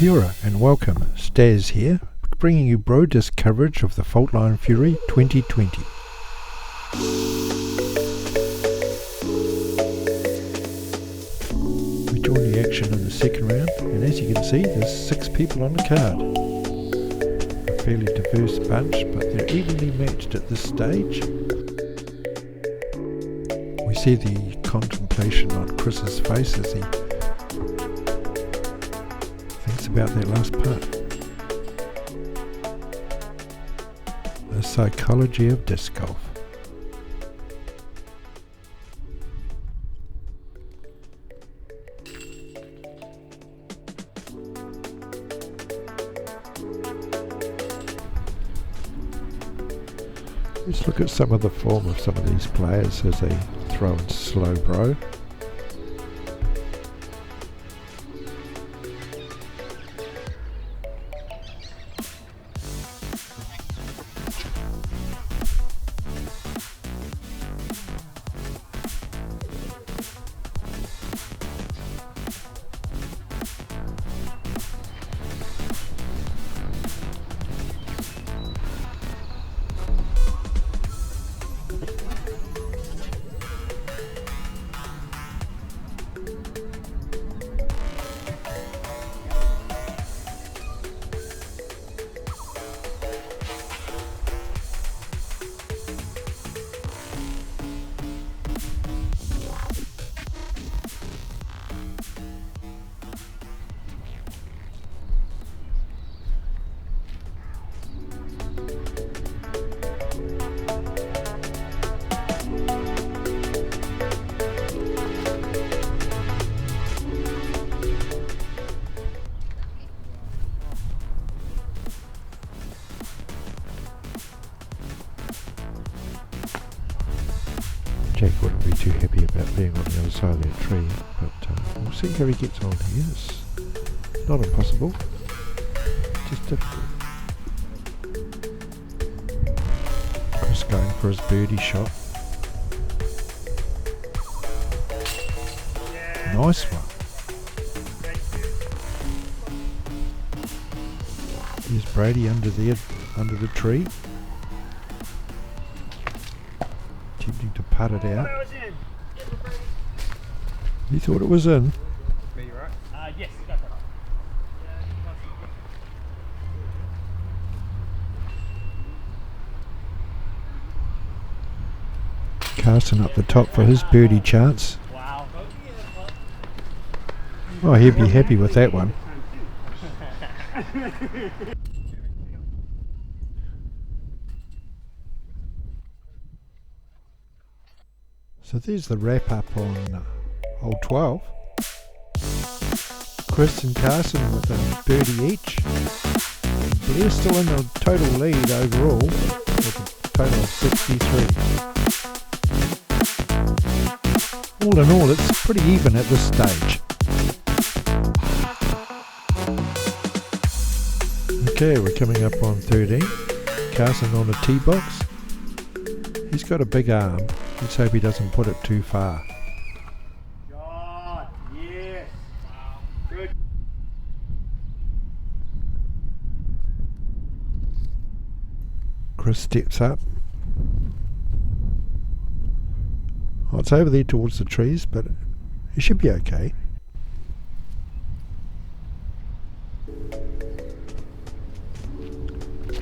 Kia ora and welcome, Dazz here, bringing you bro disc coverage of the Faultline Fury 2020. We joined the action in the second round, and as you can see there's 6 people on the card. A fairly diverse bunch, but they're evenly matched at this stage. We see the contemplation on Chris's face as he thinks about that last putt. The psychology of disc golf. Let's look at some of the form of some of these players as they throw in slow bro. Jack wouldn't be too happy about being on the other side of that tree, but we'll see how he gets on here. It's not impossible, just difficult. Chris going for his birdie shot. Nice one. Here's Brady under the tree. Attempting to putt it out. You thought it was in? Yes. Casting up the top for his birdie chance. Wow. Oh, he'd be happy with that one. So there's the wrap up on hole 12. Chris and Carson with a birdie each. Blair still in the total lead overall with a total of 63. All in all, it's pretty even at this stage. Okay, we're coming up on 13. Carson on the tee box. He's got a big arm. Let's hope he doesn't put it too far. God, yes. Wow. Good. Chris steps up. Oh, it's over there towards the trees, but he should be okay.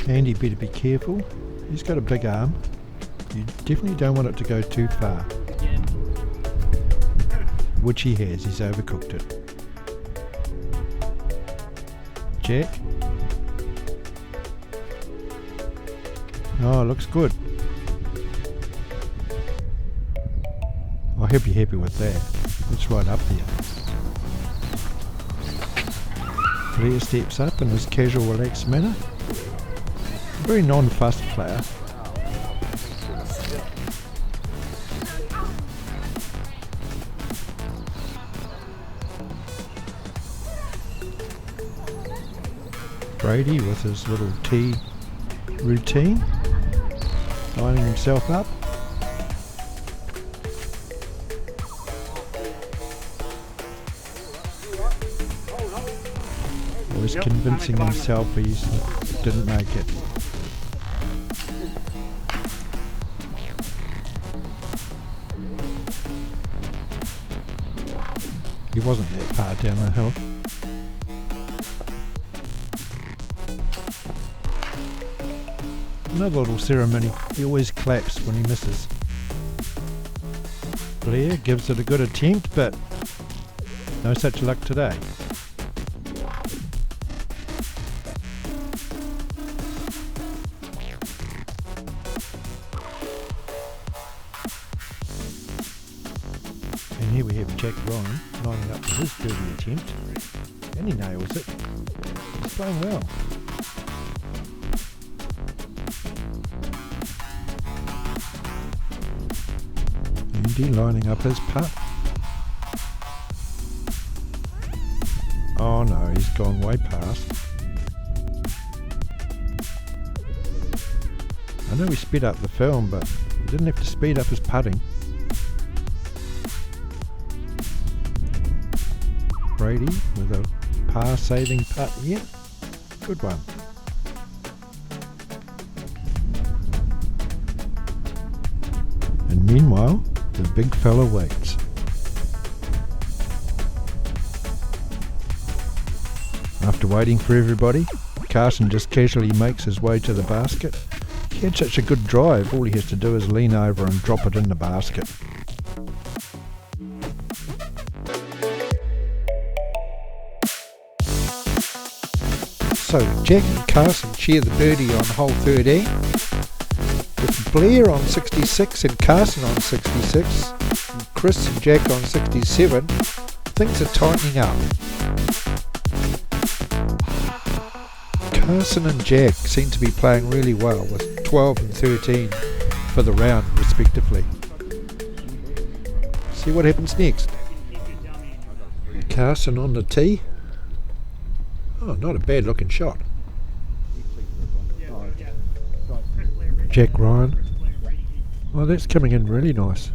Andy better be careful. He's got a big arm. You definitely don't want it to go too far. Which he has, he's overcooked it. Jack. Oh, looks good. I hope you're happy with that. It's right up there. Blair steps up in his casual, relaxed manner. A very non-fussed player. Brady with his little tee routine, lining himself up. was convincing himself he didn't make it. He wasn't that far down the hill. Another little ceremony. He always claps when he misses. Blair gives it a good attempt, but no such luck today. And here we have Jack Ryan lining up for his birdie attempt, and he nails it. He's playing well. Andy lining up his putt. Oh no, he's gone way past. I know he sped up the film, but he didn't have to speed up his putting. Brady with a par-saving putt here. Good one. And meanwhile, the big fella waits. After waiting for everybody, Carson just casually makes his way to the basket. He had such a good drive, all he has to do is lean over and drop it in the basket. So Jack and Carson share the birdie on hole 13. With Blair on 66 and Carson on 66, and Chris and Jack on 67, things are tightening up. Carson and Jack seem to be playing really well with 12 and 13 for the round respectively. See what happens next. Carson on the tee. Oh, not a bad looking shot. Jack Ryan. Oh, that's coming in really nice.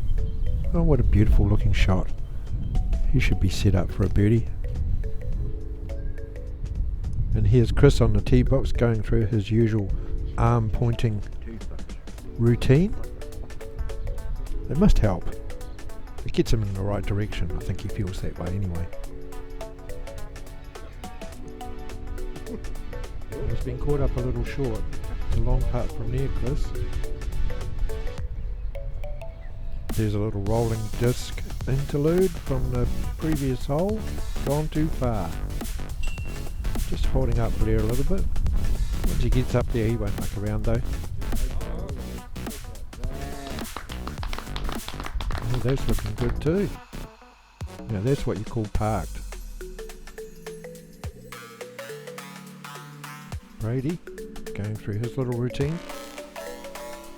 Oh, what a beautiful looking shot. He should be set up for a birdie. And here's Chris on the tee box going through his usual arm pointing routine. It must help. It gets him in the right direction. I think he feels that way anyway. He's been caught up a little short. It's a long putt from there, Chris. There's a little rolling disc interlude from the previous hole. Gone too far. Just holding up Blair a little bit. Once he gets up there, he won't muck around though. Oh, that's looking good too. Now that's what you call parked. Brady going through his little routine.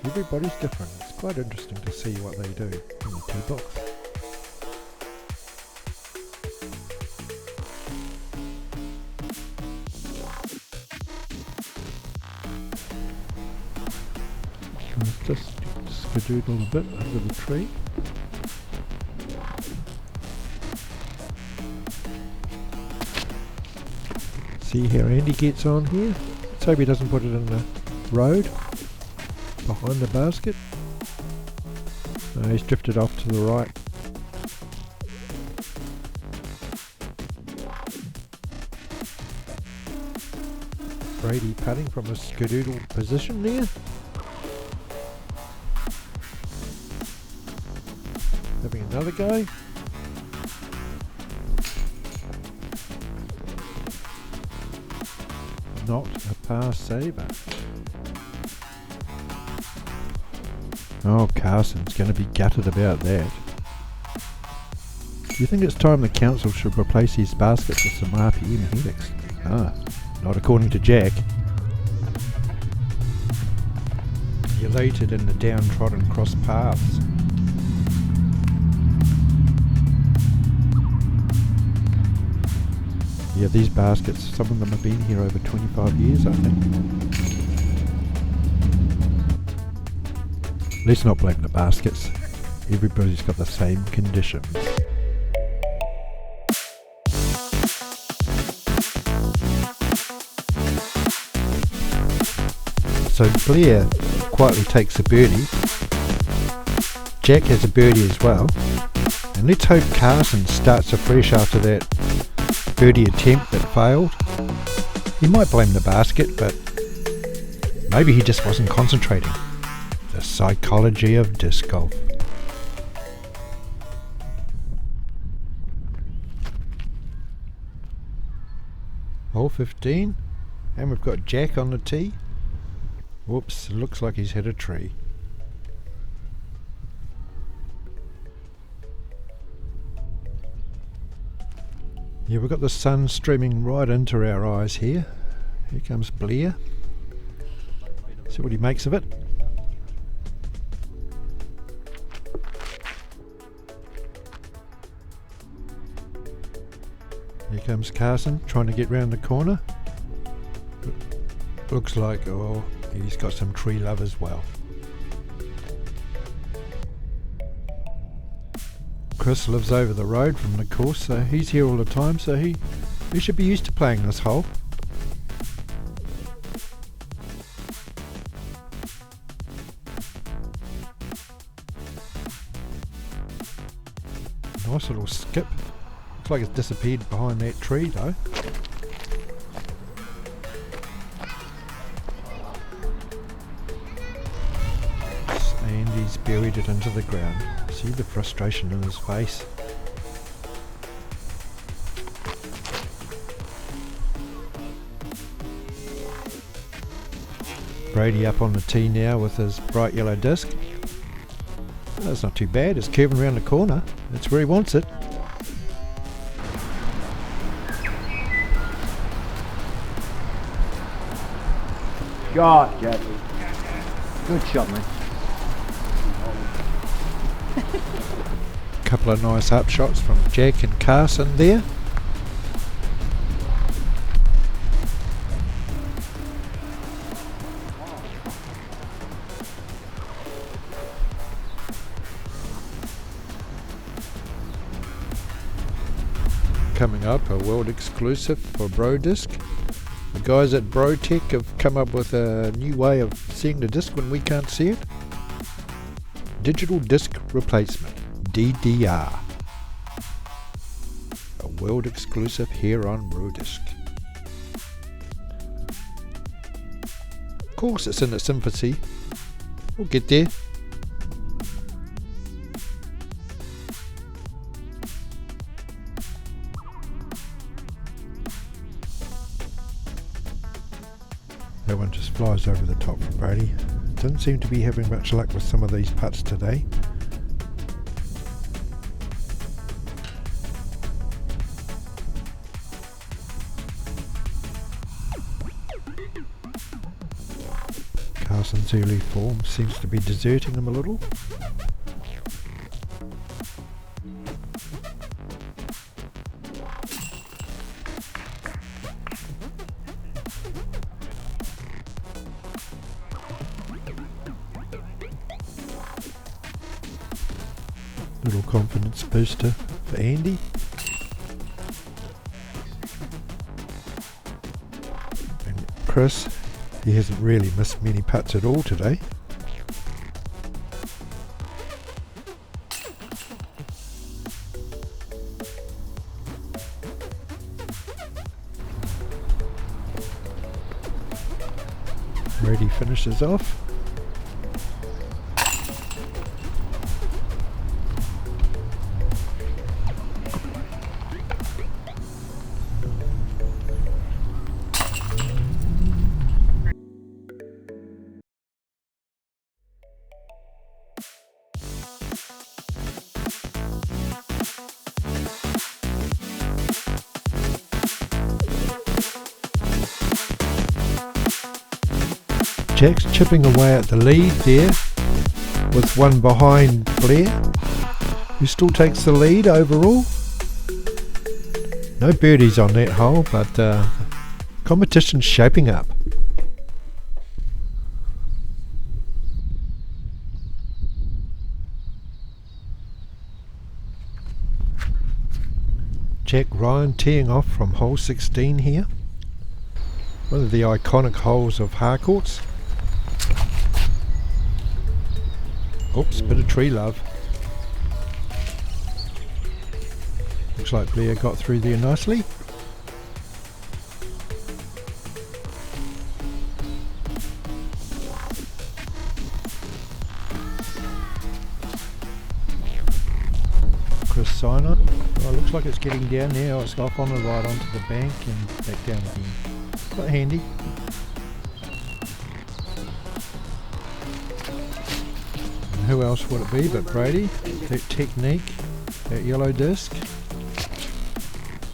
Everybody's different. It's quite interesting to see what they do in the tee box. Let's just scudoodle a bit under the tree. See how Andy gets on here. Let's hope he doesn't put it in the road behind the basket. No, he's drifted off to the right. Brady putting from a Scudoodle position there. Having another go. Not a par saver. Oh, Carson's going to be gutted about that. Do you think it's time the council should replace these baskets with some RPM helix? Ah, not according to Jack. Elated in the downtrodden cross paths. Yeah, these baskets, some of them have been here over 25 years, I think. Let's not blame the baskets. Everybody's got the same conditions. So Blair quietly takes a birdie. Jack has a birdie as well. And let's hope Carson starts afresh after that birdie attempt that failed. He might blame the basket, but maybe he just wasn't concentrating. The psychology of disc golf. Hole 15, and we've got Jack on the tee. Whoops, looks like he's hit a tree. Yeah, we've got the sun streaming right into our eyes here. Here comes Blair. See what he makes of it. Here comes Carson trying to get round the corner. Looks like, oh, he's got some tree love as well. Chris lives over the road from the course, so he's here all the time, so he should be used to playing this hole. Nice little skip. Looks like it's disappeared behind that tree though. And he's buried it into the ground. See the frustration in his face. Brady up on the tee now with his bright yellow disc. That's not too bad, it's curving around the corner. That's where he wants it. Shot, Jackie. Good shot, man. Couple of nice up shots from Jack and Carson there. Coming up, a world exclusive for Bro Disc. The guys at Bro Tech have come up with a new way of seeing the disc when we can't see it. Digital disc replacement, DDR. A world exclusive here on Bro Disc. Of course it's in its infancy. We'll get there. That one just flies over the top for Brady. Doesn't seem to be having much luck with some of these putts today. Carson's early form seems to be deserting him a little. Little confidence booster for Andy. And Chris, he hasn't really missed many putts at all today. Brady finishes off. Jack's chipping away at the lead there with one behind Blair, who still takes the lead overall. No birdies on that hole, but competition's shaping up. Jack Ryan teeing off from hole 16 here. One of the iconic holes of Harcourt's. Oops, bit of tree love. Looks like Blair got through there nicely. Chris Sinot. Oh, looks like it's getting down there. Oh, it's off on the right onto the bank and back down again. Quite handy. And who else would it be but Brady? That technique, that yellow disc.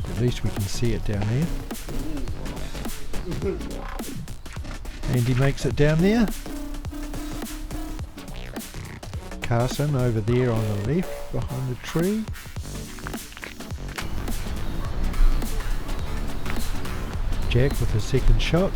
At least we can see it down there. Andy makes it down there. Carson over there on the left behind the tree. Jack with a second shot.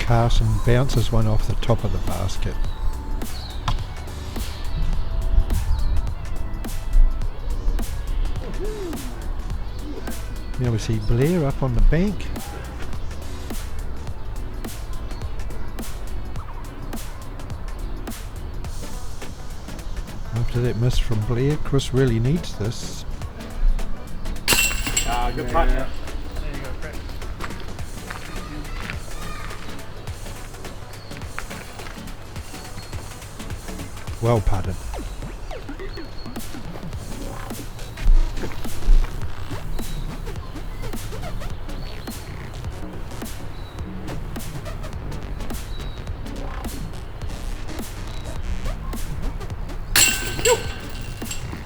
Carson bounces one off the top of the basket. Now we see Blair up on the bank. After that miss from Blair, Chris really needs this. Good putt. There you go, Chris. Well putted.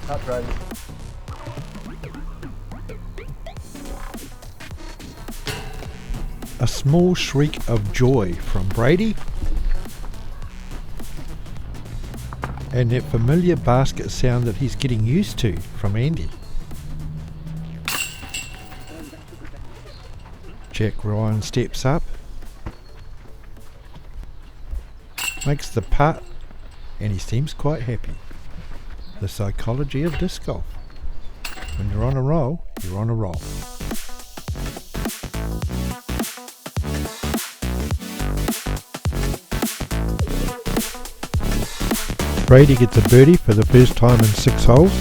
That's right. A small shriek of joy from Brady. And that familiar basket sound that he's getting used to from Andy. Jack Ryan steps up. Makes the putt. And he seems quite happy. The psychology of disc golf. When you're on a roll, you're on a roll. Brady gets a birdie for the first time in 6 holes.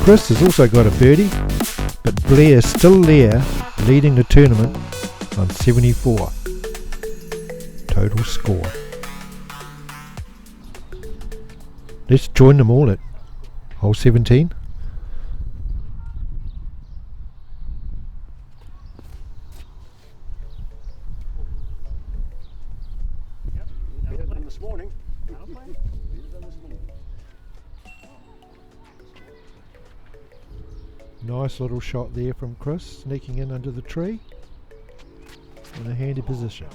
Chris has also got a birdie, but Blair's still there, leading the tournament on 74. Total score. Let's join them all at hole 17. This morning. Nice little shot there from Chris, sneaking in under the tree in a handy position.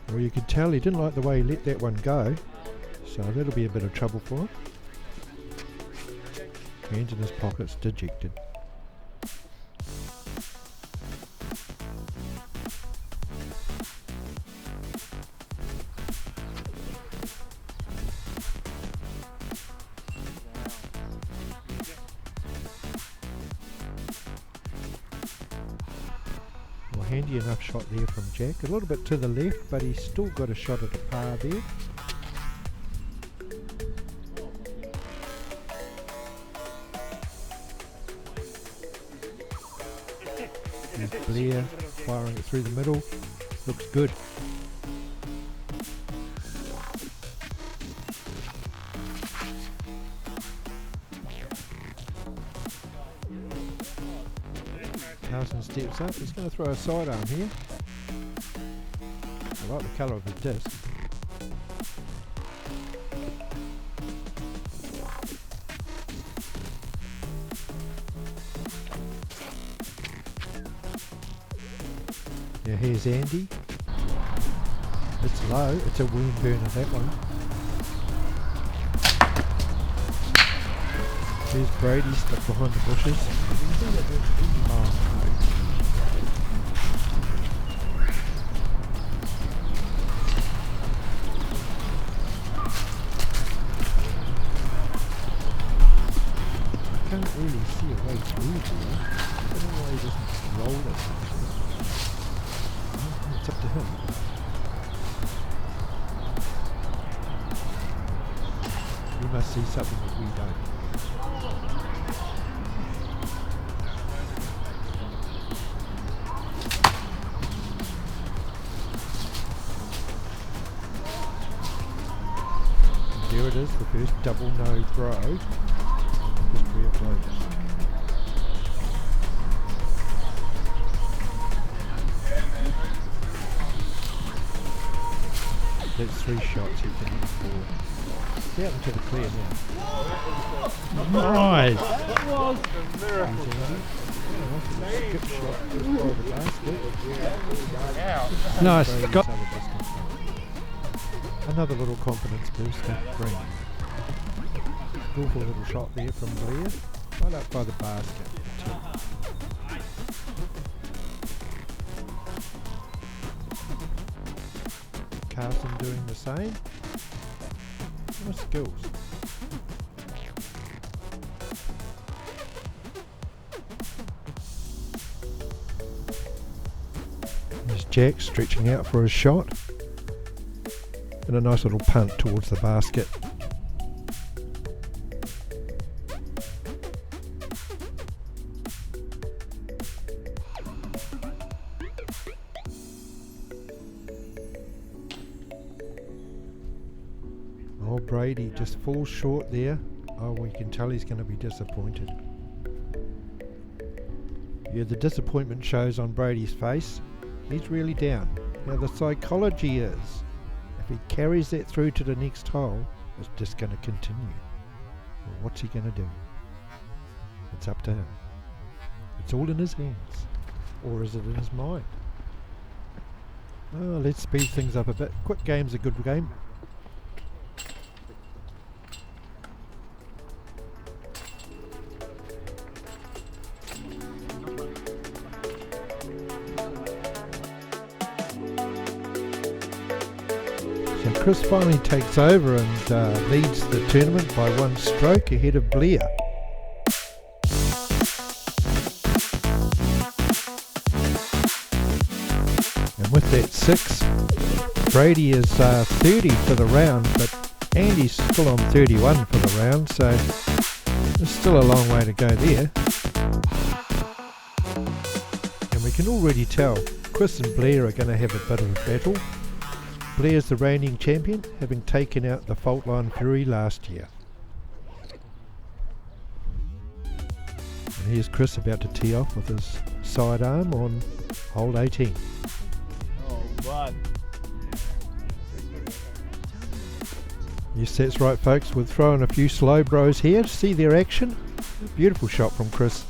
Well, you could tell he didn't like the way he let that one go, so that'll be a bit of trouble for him. Hands in his pockets, dejected. Well, handy enough shot there from Jack. A little bit to the left, but he's still got a shot at a par there. There's Blair firing it through the middle. Looks good. Carson steps up. He's going to throw a sidearm here. I like the colour of the disc. Now here's Andy. It's low. It's a wind burner, that one. There's Brady stuck behind the bushes. Oh, really see a way through here. I don't know why he doesn't roll it. It's up to him. He must see something that we don't. There it is, the first double no throw in the history of Lotus. That's 3 shots he can afford. Get out into the clear now. Nice! That was a miracle. Skip shot just by the basket. Nice. Got another little confidence booster. Green. Awful little shot there from Blair. Right up by the basket. Carson doing the same. Nice skills. There's Jack stretching out for his shot. And a nice little punt towards the basket. Oh, Brady just falls short there. Oh, we can tell he's going to be disappointed. Yeah, the disappointment shows on Brady's face. He's really down. Now the psychology is, if he carries that through to the next hole, it's just going to continue. Well, what's he going to do? It's up to him. It's all in his hands. Or is it in his mind? Oh, let's speed things up a bit. Quick game's a good game. Chris finally takes over and leads the tournament by 1 stroke ahead of Blair. And with that 6, Brady is 30 for the round, but Andy's still on 31 for the round, so there's still a long way to go there. And we can already tell Chris and Blair are going to have a bit of a battle. Blair's the reigning champion, having taken out the Faultline Fury last year. And here's Chris about to tee off with his sidearm on hole 18. Oh, bud. Yes, that's right, folks. We're throwing a few slow bros here to see their action. Beautiful shot from Chris.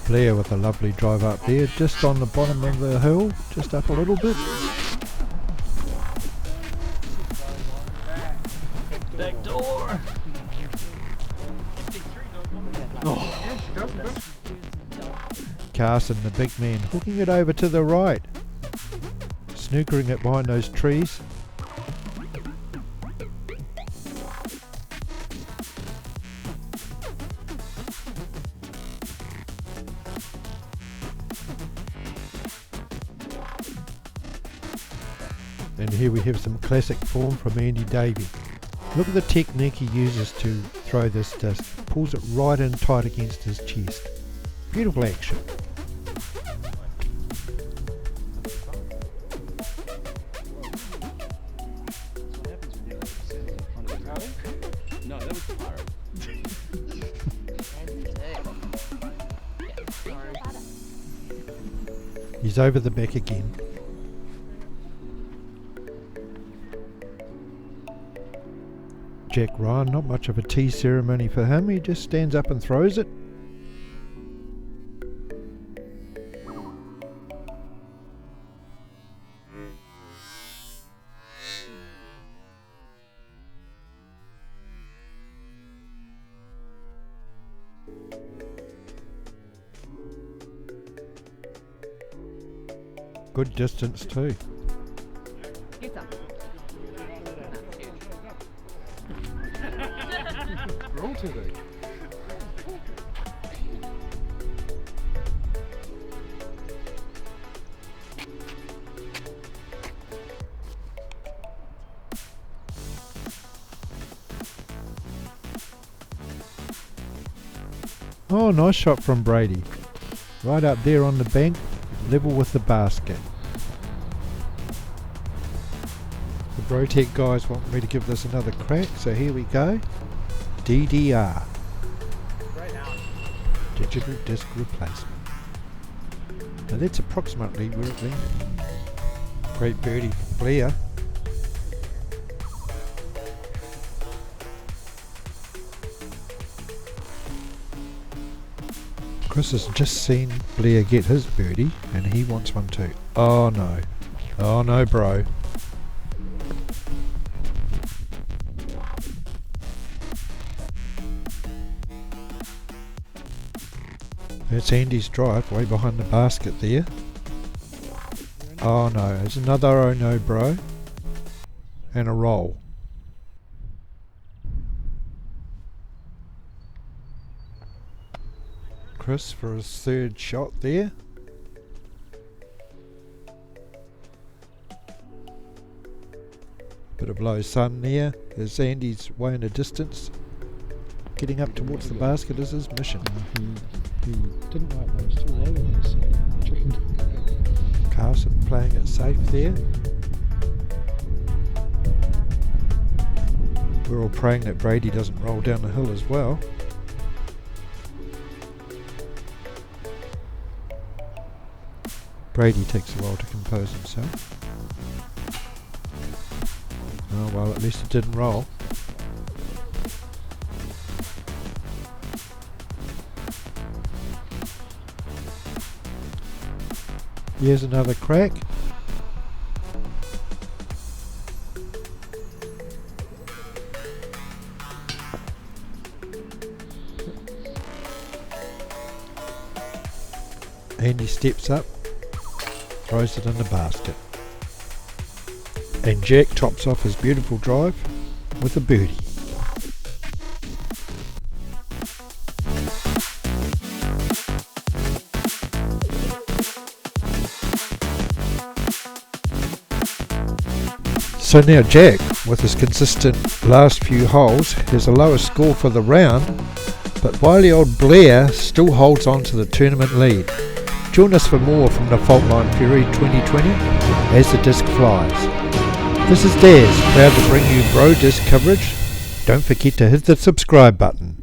Blair with a lovely drive up there, just on the bottom of the hill, just up a little bit. Back door. Oh. Carson, the big man, hooking it over to the right, snookering it behind those trees. And here we have some classic form from Andy Davey. Look at the technique he uses to throw this disc. Pulls it right in tight against his chest. Beautiful action. No, that was the pirate. He's over the back again. Jack Ryan, not much of a tea ceremony for him, he just stands up and throws it. Good distance too. Get some. Roll to thee. Oh, nice shot from Brady. Right up there on the bank, level with the basket. The Brotec guys want me to give this another crack, so here we go. DDR. Digital disc replacement. Now that's approximately where it landed. Great birdie from Blair. Chris has just seen Blair get his birdie and he wants one too. Oh no. Oh no, bro. That's Andy's drive way behind the basket there. Oh no, there's another oh no, bro. And a roll. Chris for his third shot there. Bit of low sun there as Andy's way in the distance. Getting up towards the basket is his mission. He didn't like those two rollovers, so he chickened. Carson playing it safe there. We're all praying that Brady doesn't roll down the hill as well. Brady takes a while to compose himself. Oh well, at least it didn't roll. Here's another crack. Andy steps up, throws it in the basket. And Jack tops off his beautiful drive with a birdie. So now Jack, with his consistent last few holes, has a lower score for the round, but wily old Blair still holds on to the tournament lead. Join us for more from the Faultline Fury 2020 as the disc flies. This is Dazz, proud to bring you Bro Disc coverage. Don't forget to hit the subscribe button.